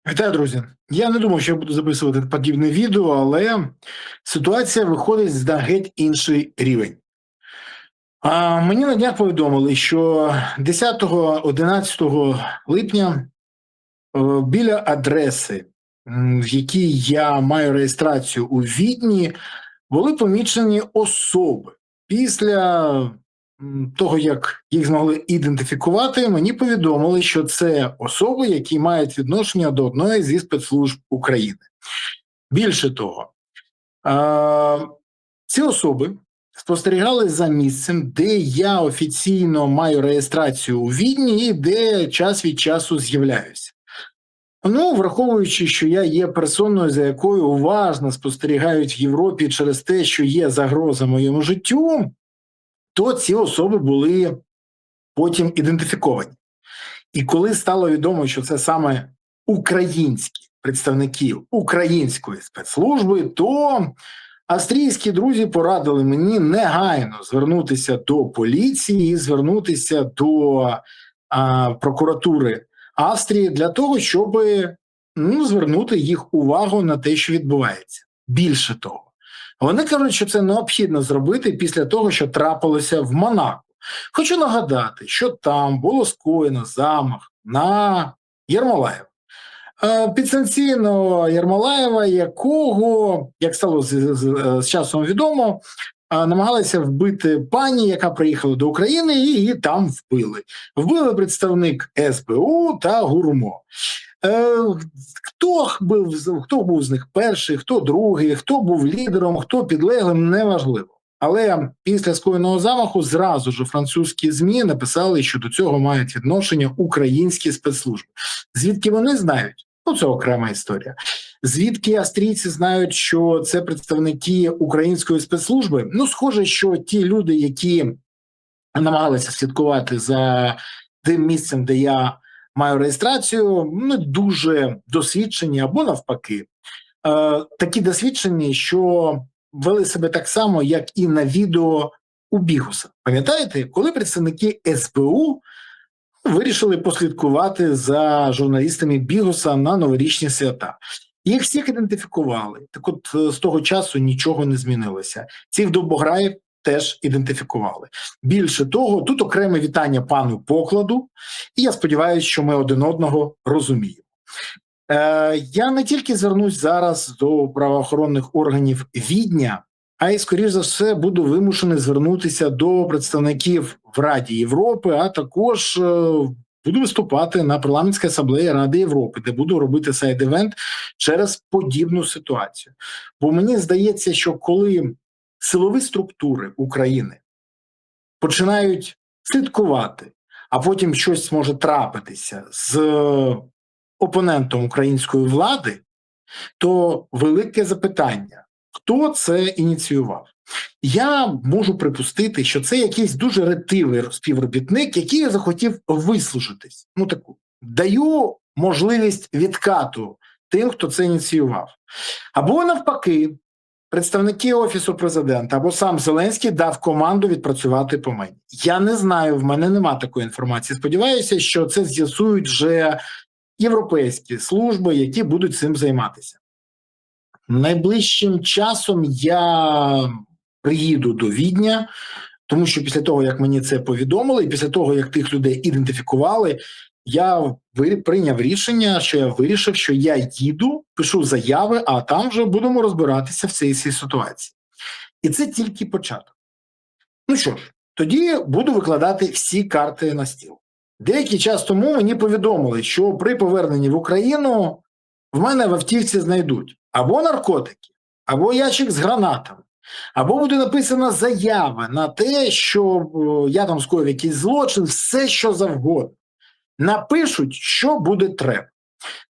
Вітаю, друзі! Я не думав, що я буду записувати подібне відео, але ситуація виходить на геть інший рівень. Мені на днях повідомили, що 10-11 липня біля адреси, в якій я маю реєстрацію у Відні, були помічені особи. Після того, як їх змогли ідентифікувати, мені повідомили, що це особи, які мають відношення до одної зі спецслужб України. Більше того, ці особи спостерігали за місцем, де я офіційно маю реєстрацію у Відні і де час від часу з'являюся. Ну, враховуючи, що я є персоною, за якою уважно спостерігають в Європі через те, що є загроза моєму життю, то ці особи були потім ідентифіковані. І коли стало відомо, що це саме українські представники української спецслужби, то австрійські друзі порадили мені негайно звернутися до поліції, звернутися до прокуратури Австрії для того, щоб звернути їх увагу на те, що відбувається. Більше того, вони кажуть, що це необхідно зробити після того, що трапилося в Монако. Хочу нагадати, що там було скоєно замах на Єрмолаєва. Підсанкційного Єрмолаєва, якого, як стало з часом відомо, намагалися вбити пані, яка приїхала до України, і її там вбили. Вбили представник СБУ та ГУРМО. Хто був з них перший, хто другий, хто був лідером, хто підлеглим, неважливо. Але після скоєного замаху зразу ж французькі ЗМІ написали, що до цього мають відношення українські спецслужби. Звідки вони знають? Ну, це окрема історія. Звідки австрійці знають, що це представники української спецслужби? Ну, схоже, що ті люди, які намагалися слідкувати за тим місцем, де я маю реєстрацію, не дуже досвідчені або навпаки. Такі досвідчені, що вели себе так само, як і на відео у Бігуса. Пам'ятаєте, коли представники СБУ вирішили послідкувати за журналістами Бігуса на новорічні свята. Їх всіх ідентифікували. Так от з того часу нічого не змінилося. Цих довбограїв теж ідентифікували. Більше того, тут окреме вітання пану Покладу, і я сподіваюся, що ми один одного розуміємо. Я не тільки звернусь зараз до правоохоронних органів Відня, а й, скоріш за все, буду вимушений звернутися до представників в Раді Європи, а також буду виступати на парламентській асамблеї Ради Європи, де буду робити сайд-івент через подібну ситуацію. Бо мені здається, що коли силові структури України починають слідкувати, а потім щось може трапитися з опонентом української влади, то велике запитання, хто це ініціював? Я можу припустити, що це якийсь дуже ретивий співробітник, який захотів вислужитись. Ну таку, даю можливість відкату тим, хто це ініціював. Або навпаки, представники Офісу Президента, або сам Зеленський дав команду відпрацювати по мені. Я не знаю, в мене нема такої інформації. Сподіваюся, що це з'ясують вже європейські служби, які будуть цим займатися. Найближчим часом я приїду до Відня, тому що після того, як мені це повідомили, і після того, як тих людей ідентифікували, я прийняв рішення, що я вирішив, що я їду, пишу заяви, а там вже будемо розбиратися в цій ситуації. І це тільки початок. Ну що ж, тоді буду викладати всі карти на стіл. Деякий час тому мені повідомили, що при поверненні в Україну в мене в автівці знайдуть або наркотики, або ящик з гранатами, або буде написана заява на те, що я там скоїв якийсь злочин, все що завгодно. Напишуть, що буде треба.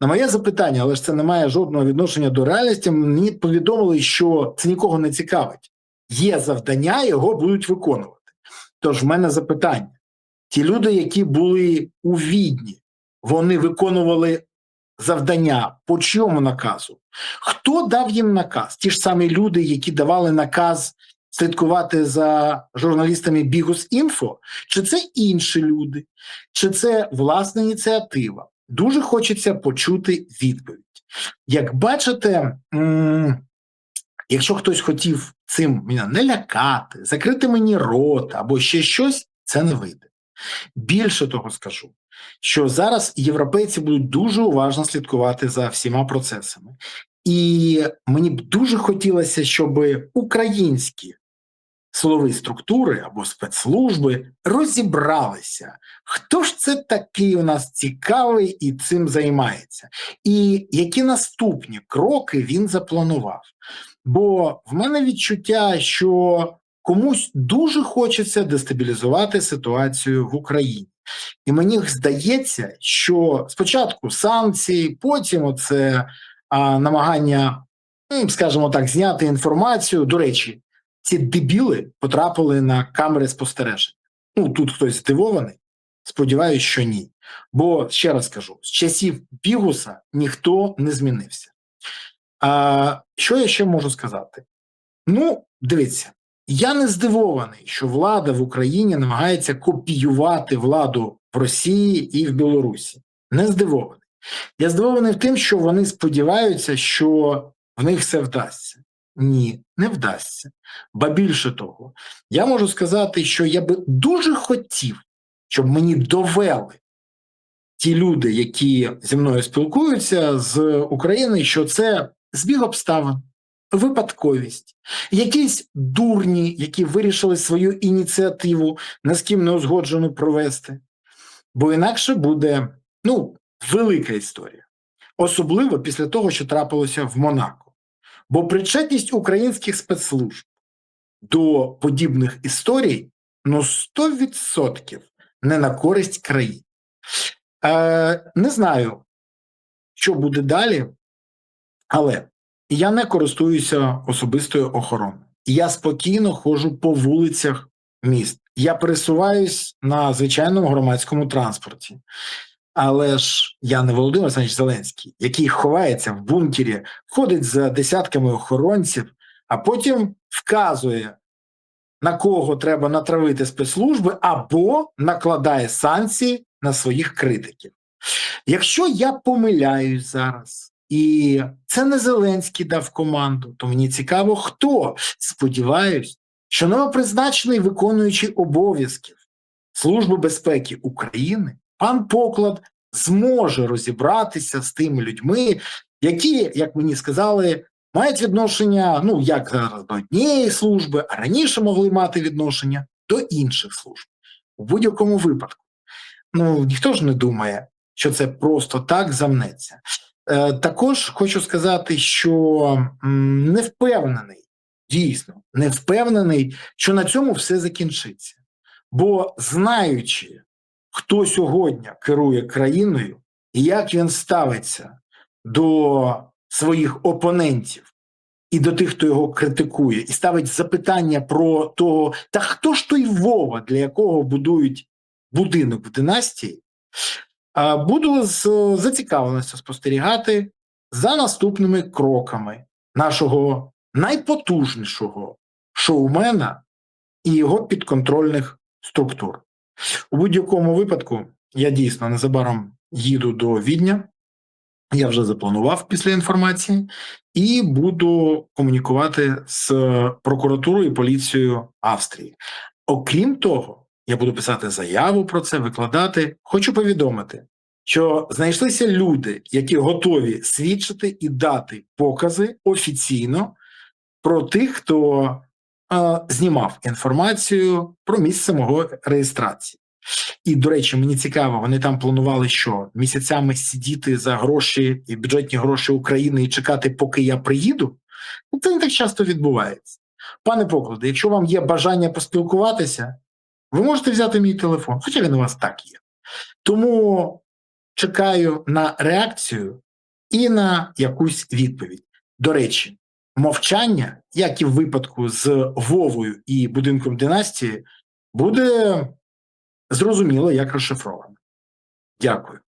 На моє запитання, але ж це не має жодного відношення до реальності, мені повідомили, що це нікого не цікавить. Є завдання, його будуть виконувати. Тож в мене запитання. Ті люди, які були у Відні, вони виконували завдання по чому наказу? Хто дав їм наказ? Ті ж самі люди, які давали наказ слідкувати за журналістами Бігус.Інфо? Чи це інші люди? Чи це власна ініціатива? дуже хочеться почути відповідь. Як бачите, якщо хтось хотів цим мене не лякати, закрити мені рот або ще щось, це не вийде. Більше того скажу, що зараз європейці будуть дуже уважно слідкувати за всіма процесами. І мені б дуже хотілося, щоб українські силові структури або спецслужби розібралися, хто ж це такий у нас цікавий і цим займається, і які наступні кроки він запланував. Бо в мене відчуття, що комусь дуже хочеться дестабілізувати ситуацію в Україні. І мені здається, що спочатку санкції, потім оце намагання, скажімо так, зняти інформацію. До речі, ці дебіли потрапили на камери спостереження. Тут хтось здивований? Сподіваюсь, що ні. Бо, ще раз кажу, з часів Бігуса ніхто не змінився. Що я ще можу сказати? Дивіться, я не здивований, що влада в Україні намагається копіювати владу в Росії і в Білорусі. Не здивований. Я здивований тим, що вони сподіваються, що в них все вдасться. Ні, не вдасться. Ба більше того, я можу сказати, що я би дуже хотів, щоб мені довели ті люди, які зі мною спілкуються з України, що це збіг обставин, випадковість, якісь дурні, які вирішили свою ініціативу ні з ким не узгоджену провести. Бо інакше буде, велика історія. Особливо після того, що трапилося в Монако. Бо причетність українських спецслужб до подібних історій, 100% не на користь країни. Не знаю, що буде далі, але я не користуюся особистою охороною. Я спокійно ходжу по вулицях міст. Я пересуваюсь на звичайному громадському транспорті. Але ж я не Володимир Олександрович Зеленський, який ховається в бункері, ходить за десятками охоронців, а потім вказує, на кого треба натравити спецслужби, або накладає санкції на своїх критиків. Якщо я помиляюсь зараз, і це не Зеленський дав команду, то мені цікаво, хто. Сподіваюсь, що новопризначений виконуючий обов'язків Служби безпеки України пан Поклад зможе розібратися з тими людьми, які, як мені сказали, мають відношення, як зараз до однієї служби, а раніше могли мати відношення до інших служб. У будь-якому випадку. Ніхто ж не думає, що це просто так замнеться. Також хочу сказати, що не впевнений, дійсно, не впевнений, що на цьому все закінчиться. Бо знаючи, хто сьогодні керує країною і як він ставиться до своїх опонентів і до тих, хто його критикує, і ставить запитання про того, та хто ж той Вова, для якого будують будинок в династії, буду з зацікавленістю спостерігати за наступними кроками нашого найпотужнішого шоумена і його підконтрольних структур. У будь-якому випадку я дійсно незабаром їду до Відня, я вже запланував після інформації, і буду комунікувати з прокуратурою і поліцією Австрії. Окрім того, я буду писати заяву про це, викладати. Хочу повідомити, що знайшлися люди, які готові свідчити і дати покази офіційно про тих, хто знімав інформацію про місце мого реєстрації. І, до речі, мені цікаво, вони там планували що? Місяцями сидіти за гроші і бюджетні гроші України і чекати, поки я приїду? Це не так часто відбувається. Пане Покладе, якщо вам є бажання поспілкуватися, ви можете взяти мій телефон, хоча він у вас так є. Тому чекаю на реакцію і на якусь відповідь. До речі, мовчання, як і в випадку з Вовою і будинком династії, буде зрозуміло, як розшифровано. Дякую.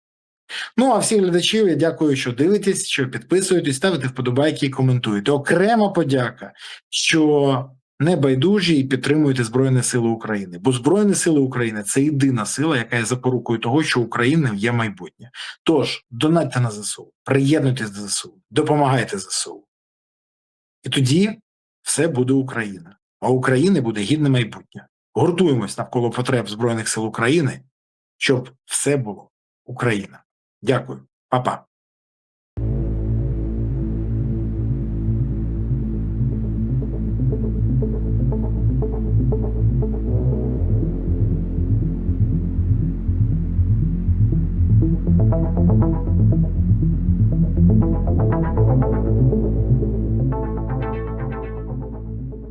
А всіх глядачів я дякую, що дивитесь, що підписуєтесь, ставите вподобайки і коментуєте. Окрема подяка, що не байдужі і підтримуйте Збройні Сили України. Бо Збройні Сили України – це єдина сила, яка є запорукою того, що України є майбутнє. Тож, донатьте на ЗСУ, приєднуйтесь до ЗСУ, допомагайте ЗСУ. І тоді все буде Україна. А у України буде гідне майбутнє. Гуртуємось навколо потреб Збройних Сил України, щоб все було Україна. Дякую. Па-па.